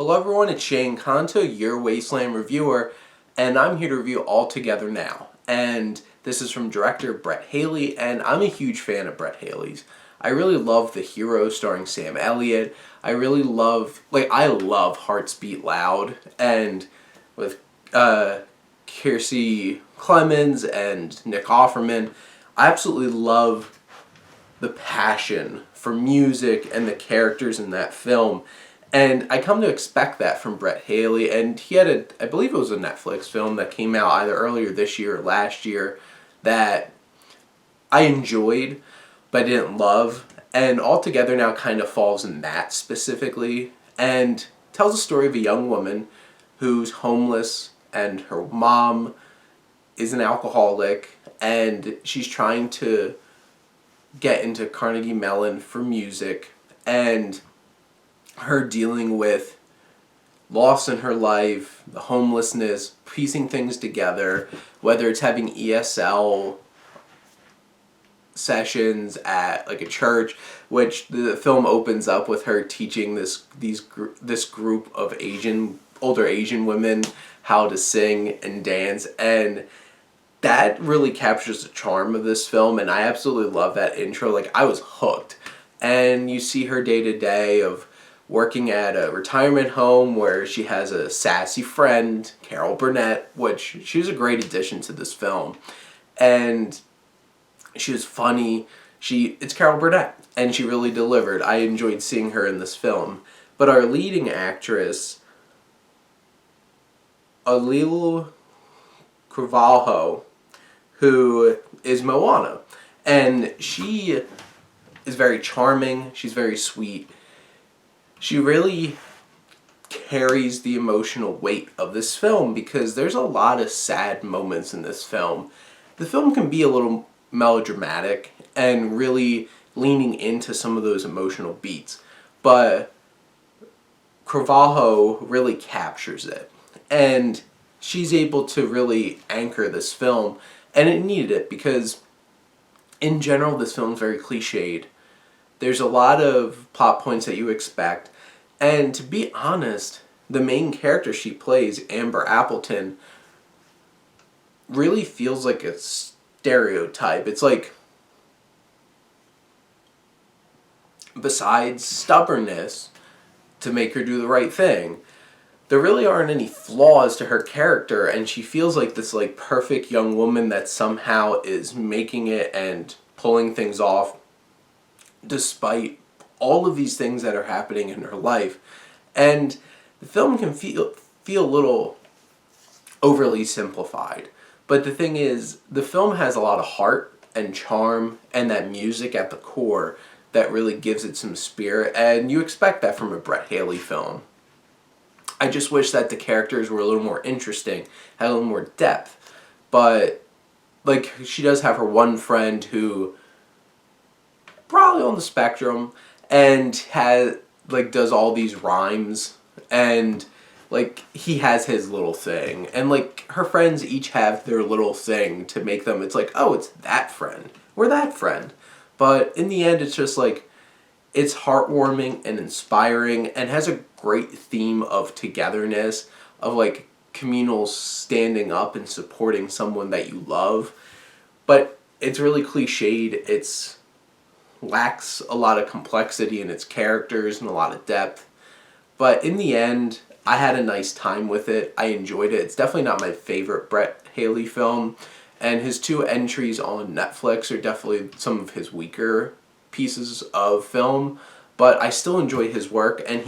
Hello everyone, it's Shane Kanto, your Wasteland reviewer, and I'm here to review All Together Now. And this is from director Brett Haley, and I'm a huge fan of Brett Haley's. I really love The Hero starring Sam Elliott. I love Hearts Beat Loud, and with Kiersey Clemens and Nick Offerman. I absolutely love the passion for music and the characters in that film. And I come to expect that from Brett Haley, and he had I believe it was a Netflix film that came out either earlier this year or last year that I enjoyed, but didn't love, and All Together Now kind of falls in that specifically, and tells the story of a young woman who's homeless, and her mom is an alcoholic, and she's trying to get into Carnegie Mellon for music, and her dealing with loss in her life, the homelessness, piecing things together, whether it's having ESL sessions at like a church, which the film opens up with her teaching this group of older Asian women how to sing and dance, and that really captures the charm of this film, and I absolutely love that intro. Like, I was hooked. And you see her day to day of working at a retirement home where she has a sassy friend, Carol Burnett, which she was a great addition to this film. And she was funny. It's Carol Burnett, and she really delivered. I enjoyed seeing her in this film. But our leading actress, Auli'l, who is Moana, and she is very charming, she's very sweet. She really carries the emotional weight of this film because there's a lot of sad moments in this film. The film can be a little melodramatic and really leaning into some of those emotional beats, but Carvalho really captures it, and she's able to really anchor this film, and it needed it because in general this film's very cliched. There's a lot of plot points that you expect, and to be honest, the main character she plays, Amber Appleton, really feels like a stereotype. It's like, besides stubbornness to make her do the right thing, there really aren't any flaws to her character, and she feels like this like perfect young woman that somehow is making it and pulling things off despite all of these things that are happening in her life. And the film can feel a little overly simplified, but the thing is, the film has a lot of heart and charm and that music at the core that really gives it some spirit, and you expect that from a Brett Haley film. I just wish that the characters were a little more interesting, had a little more depth. But, like, she does have her one friend who probably on the spectrum and does all these rhymes, and like he has his little thing, and like her friends each have their little thing to make them, it's like, oh, it's that friend, we're that friend. But in the end, it's just like, it's heartwarming and inspiring and has a great theme of togetherness, of like communal standing up and supporting someone that you love. But it's really cliched. It's lacks a lot of complexity in its characters and a lot of depth. But in the end, I had a nice time with it. I enjoyed it. It's definitely not my favorite Brett Haley film, and his two entries on Netflix are definitely some of his weaker pieces of film, but I still enjoy his work, and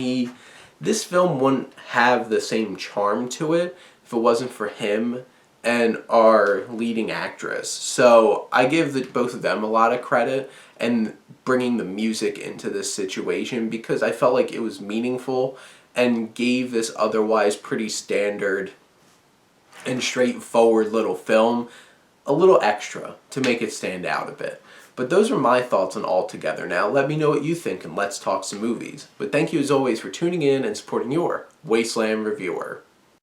this film wouldn't have the same charm to it if it wasn't for him and our leading actress. So I give both of them a lot of credit and bringing the music into this situation, because I felt like it was meaningful and gave this otherwise pretty standard and straightforward little film a little extra to make it stand out a bit. But those are my thoughts on All Together Now. Let me know what you think, and let's talk some movies. But thank you as always for tuning in and supporting your Wasteland reviewer.